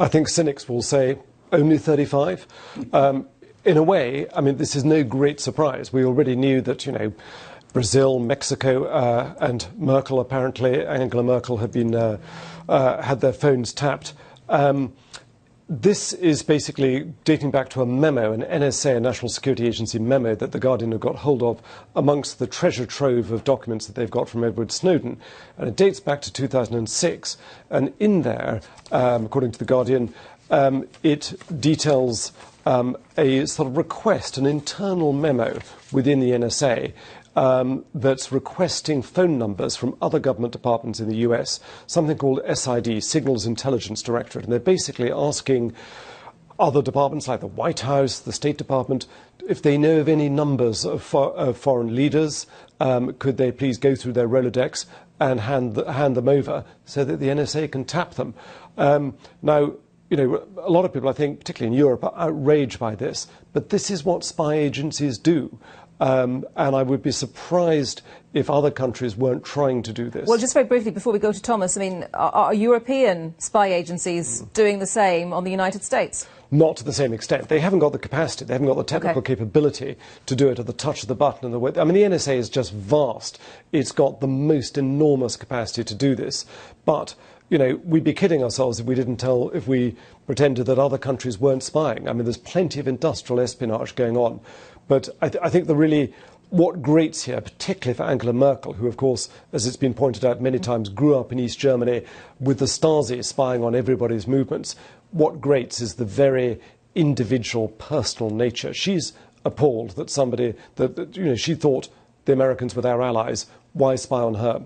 I think cynics will say only 35. In a way, I mean, this is no great surprise. We already knew that, Brazil, Mexico, and Merkel, apparently, Angela Merkel, had been had their phones tapped. This is basically dating back to a memo, an NSA, a National Security Agency memo, that The Guardian have got hold of amongst the treasure trove of documents that they've got from Edward Snowden. And it dates back to 2006. And in there, according to The Guardian, it details a sort of request, an internal memo within the NSA that's requesting phone numbers from other government departments in the US, something called SID, Signals Intelligence Directorate. And they're basically asking other departments like the White House, the State Department, if they know of any numbers of foreign leaders, could they please go through their Rolodex and hand them over so that the NSA can tap them. Now, a lot of people, I think, particularly in Europe, are outraged by this. But this is what spy agencies do. And I would be surprised if other countries weren't trying to do this. Well, just very briefly, before we go to Thomas, I mean, are European spy agencies doing the same on the United States? Not to the same extent. They haven't got the capacity, they haven't got the technical capability to do it at the touch of the button. And the way, I mean, the NSA is just vast. It's got the most enormous capacity to do this. But we'd be kidding ourselves if we pretended that other countries weren't spying. I mean, there's plenty of industrial espionage going on. But I think what grates here, particularly for Angela Merkel, who, of course, as it's been pointed out many times, grew up in East Germany with the Stasi spying on everybody's movements, what grates is the very individual, personal nature. She's appalled that she thought the Americans were their allies. Why spy on her?